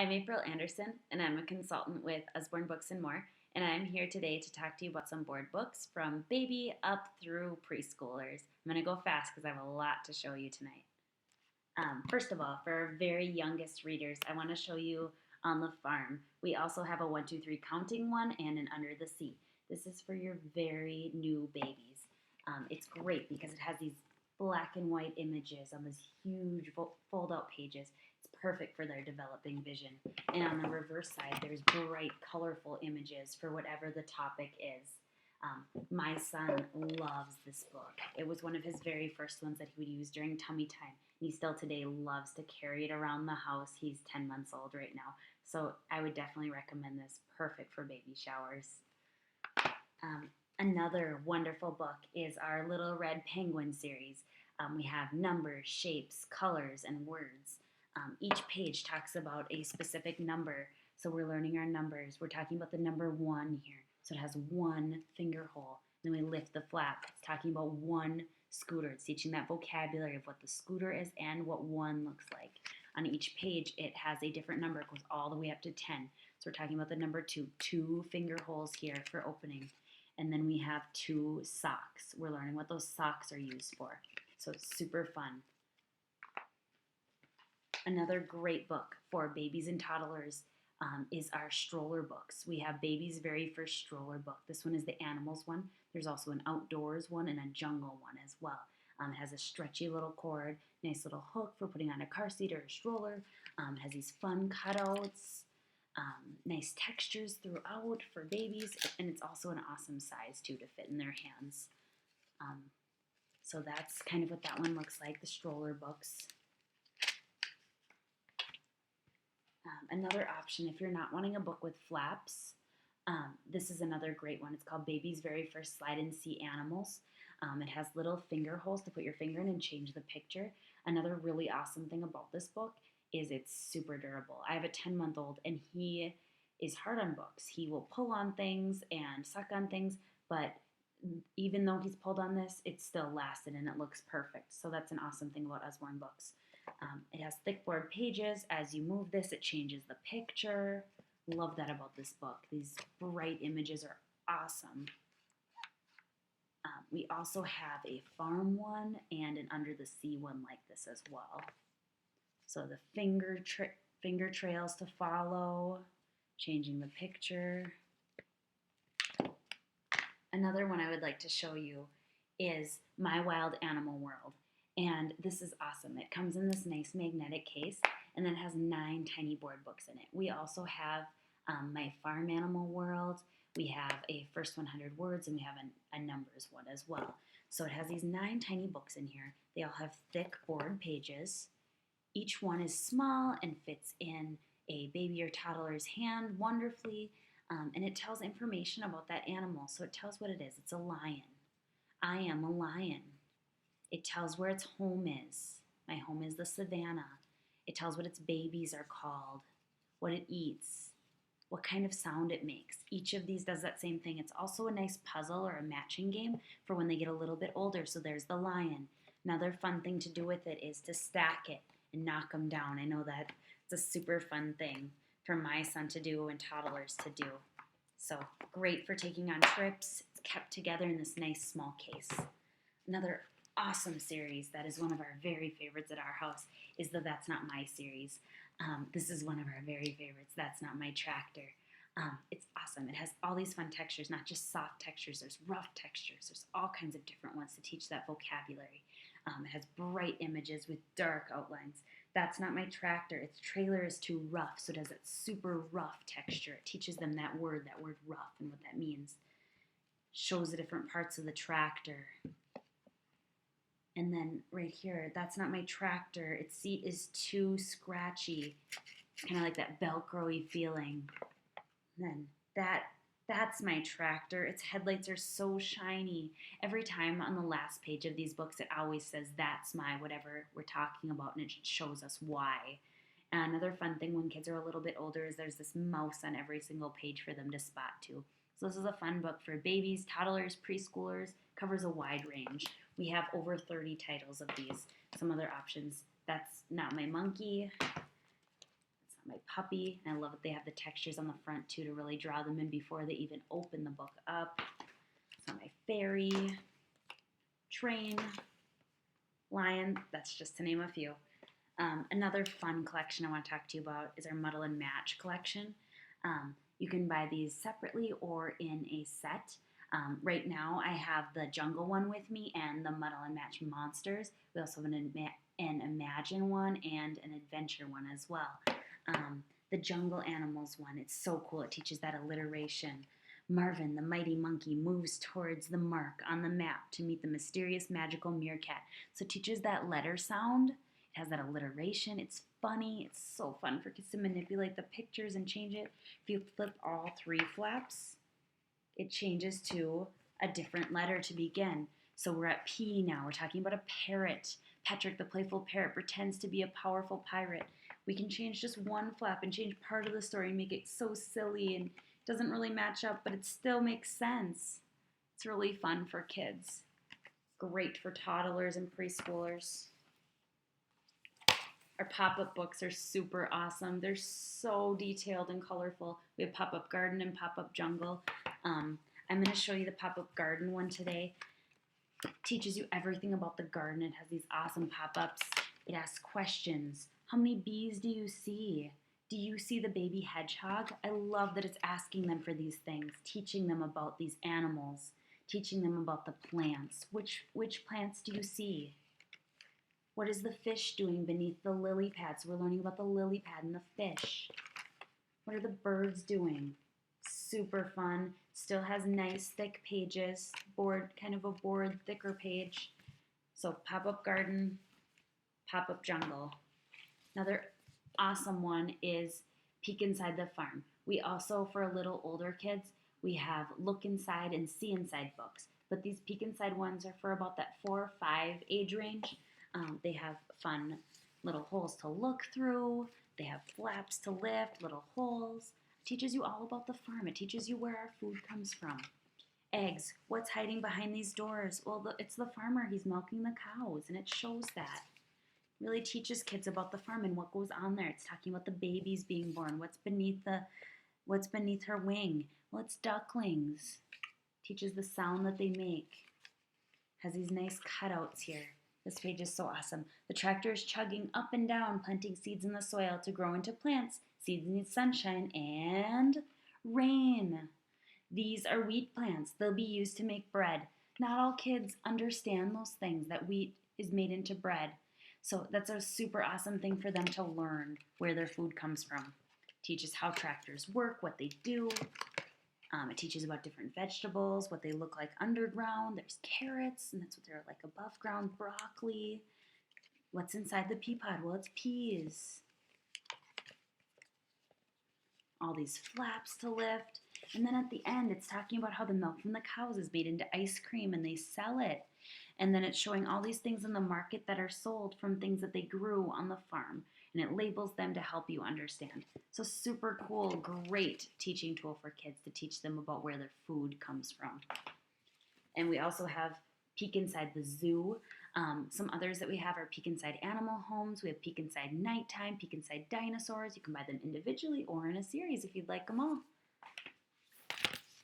I'm April Anderson, and I'm a consultant with Usborne Books and More, and I'm here today to talk to you about some board books from baby up through preschoolers. I'm going to go fast because I have a lot to show you tonight. First of all, for our very youngest readers, I want to show you On the Farm. We also have a 1, 2, 3 counting one and an Under the Sea. This is for your very new babies. It's great because it has these black and white images on these huge fold-out pages. It's perfect for their developing vision. And on the reverse side, there's bright, colorful images for whatever the topic is. My son loves this book. It was one of his very first ones that he would use during tummy time. He still today loves to carry it around the house. He's 10 months old right now. So I would definitely recommend this. Perfect for baby showers. Another wonderful book is our Little Red Penguin series. We have numbers, shapes, colors, and words. Each page talks about a specific number. So we're learning our numbers. We're talking about the number 1 here. So it has 1 finger hole. Then we lift the flap. It's talking about 1 scooter. It's teaching that vocabulary of what the scooter is and what 1 looks like. On each page, it has a different number. It goes all the way up to 10. So we're talking about the number 2. 2 finger holes here for opening. And then we have 2 socks. We're learning what those socks are used for. So it's super fun. Another great book for babies and toddlers is our stroller books. We have baby's very first stroller book. This one is the animals one. There's also an outdoors one and a jungle one as well. It has a stretchy little cord, nice little hook for putting on a car seat or a stroller. It has these fun cutouts, nice textures throughout for babies, and it's also an awesome size too to fit in their hands. So that's kind of what that one looks like, the stroller books. Another option, if you're not wanting a book with flaps, this is another great one. It's called Baby's Very First Slide and See Animals. It has little finger holes to put your finger in and change the picture. Another really awesome thing about this book is it's super durable. I have a 10-month-old and he is hard on books. He will pull on things and suck on things, but even though he's pulled on this, it still lasted and it looks perfect. So that's an awesome thing about Usborne books. It has thick board pages. As you move this, it changes the picture. Love that about this book. These bright images are awesome. We also have a farm one and an under the sea one like this as well. So the finger trails to follow, changing the picture. Another one I would like to show you is My Wild Animal World. And this is awesome. It comes in this nice magnetic case and then it has 9 tiny board books in it. We also have My Farm Animal World. We have a First 100 Words and we have a numbers one as well. So it has these 9 tiny books in here. They all have thick board pages. Each one is small and fits in a baby or toddler's hand wonderfully. And it tells information about that animal. So it tells what it is. It's a lion. I am a lion. It tells where its home is. My home is the savannah. It tells what its babies are called, what it eats, what kind of sound it makes. Each of these does that same thing. It's also a nice puzzle or a matching game for when they get a little bit older. So there's the lion. Another fun thing to do with it is to stack it and knock them down. I know that it's a super fun thing for my son to do and toddlers to do. So great for taking on trips. It's kept together in this nice small case. Another awesome series that is one of our very favorites at our house is the That's Not My series. This is one of our very favorites, That's Not My Tractor. It's awesome. It has all these fun textures, not just soft textures. There's rough textures. There's all kinds of different ones to teach that vocabulary. It has bright images with dark outlines. That's Not My Tractor. Its trailer is too rough, so it has that super rough texture. It teaches them that word rough, and what that means. Shows the different parts of the tractor. And then right here, That's Not My Tractor. Its seat is too scratchy. It's kind of like that Velcro-y feeling. And then That's My Tractor. Its headlights are so shiny. Every time on the last page of these books, it always says, that's my whatever we're talking about, and it shows us why. And another fun thing when kids are a little bit older is there's this mouse on every single page for them to spot too. So this is a fun book for babies, toddlers, preschoolers, covers a wide range. We have over 30 titles of these. Some other options. That's Not My Monkey. That's my puppy, and I love that they have the textures on the front too to really draw them in before they even open the book up. So my fairy, train, lion, that's just to name a few. Another fun collection I want to talk to you about is our Muddle and Match collection. You can buy these separately or in a set. Right now I have the jungle one with me and the Muddle and Match monsters. We also have an Imagine one and an adventure one as well. The jungle animals one, it's so cool. It teaches that alliteration. Marvin, the mighty monkey, moves towards the mark on the map to meet the mysterious magical meerkat. So it teaches that letter sound. It has that alliteration. It's funny. It's so fun for kids to manipulate the pictures and change it. If you flip all 3 flaps, it changes to a different letter to begin. So we're at P now. We're talking about a parrot. Patrick, the playful parrot, pretends to be a powerful pirate. We can change just 1 flap and change part of the story and make it so silly and doesn't really match up, but it still makes sense. It's really fun for kids. Great for toddlers and preschoolers. Our pop-up books are super awesome. They're so detailed and colorful. We have Pop-Up Garden and Pop-Up Jungle. I'm going to show you the Pop-Up Garden one today. It teaches you everything about the garden. It has these awesome pop-ups. It asks questions. How many bees do you see? Do you see the baby hedgehog? I love that it's asking them for these things, teaching them about these animals, teaching them about the plants. Which plants do you see? What is the fish doing beneath the lily pad? So we're learning about the lily pad and the fish. What are the birds doing? Super fun. Still has nice thick pages, kind of a board, thicker page. So Pop-Up Garden, Pop-Up Jungle. Another awesome one is Peek Inside the Farm. We also, for a little older kids, we have Look Inside and See Inside books. But these Peek Inside ones are for about that 4 or 5 age range. They have fun little holes to look through. They have flaps to lift, little holes. It teaches you all about the farm. It teaches you where our food comes from. Eggs. What's hiding behind these doors? Well, it's the farmer. He's milking the cows, and it shows that. It really teaches kids about the farm and what goes on there. It's talking about the babies being born. What's beneath her wing? Well, it's ducklings. Teaches the sound that they make. Has these nice cutouts here. This page is so awesome. The tractor is chugging up and down, planting seeds in the soil to grow into plants. Seeds need sunshine and rain. These are wheat plants. They'll be used to make bread. Not all kids understand those things, that wheat is made into bread. So that's a super awesome thing for them to learn where their food comes from. Teaches how tractors work, what they do. It teaches about different vegetables, what they look like underground. There's carrots, and that's what they're like above ground. Broccoli. What's inside the pea pod? Well, it's peas. All these flaps to lift. And then at the end, it's talking about how the milk from the cows is made into ice cream, and they sell it. And then it's showing all these things in the market that are sold from things that they grew on the farm. And it labels them to help you understand. So super cool, great teaching tool for kids to teach them about where their food comes from. And we also have Peek Inside the Zoo. Some others that we have are Peek Inside Animal Homes. We have Peek Inside Nighttime, Peek Inside Dinosaurs. You can buy them individually or in a series if you'd like them all.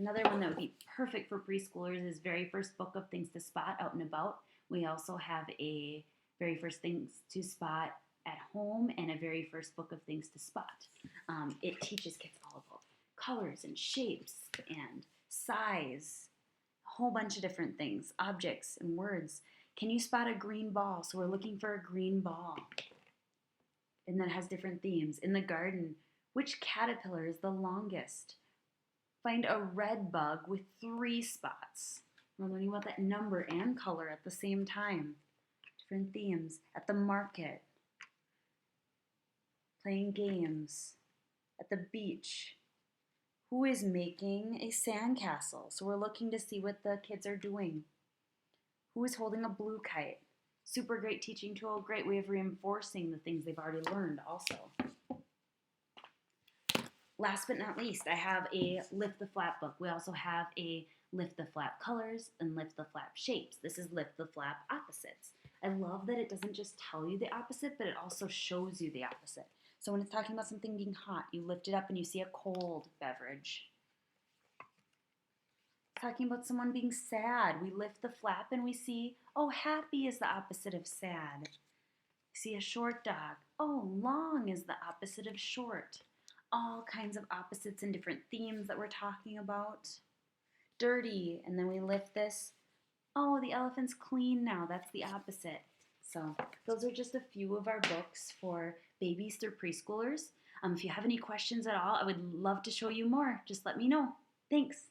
Another one that would be perfect for preschoolers is Very First Book of Things to Spot Out and About. We also have a Very First Things to Spot at Home and a Very First Book of Things to Spot. It teaches kids all about colors and shapes and size, a whole bunch of different things, objects and words. Can you spot a green ball? So we're looking for a green ball. And that has different themes. In the garden, which caterpillar is the longest? Find a red bug with 3 spots. We're learning about that number and color at the same time. Different themes. At the market. Playing games. At the beach. Who is making a sandcastle? So we're looking to see what the kids are doing. Who is holding a blue kite? Super great teaching tool. Great way of reinforcing the things they've already learned also. Last but not least, I have a Lift the Flap book. We also have a Lift the Flap colors and Lift the Flap shapes. This is Lift the Flap opposites. I love that it doesn't just tell you the opposite, but it also shows you the opposite. So when it's talking about something being hot, you lift it up and you see a cold beverage. Talking about someone being sad, we lift the flap and we see, oh, happy is the opposite of sad. See a short dog, oh, long is the opposite of short. All kinds of opposites and different themes that we're talking about. Dirty, and then we lift this, oh, the elephant's clean now, that's the opposite. So those are just a few of our books for babies through preschoolers. If you have any questions at all, I would love to show you more. Just let me know. Thanks.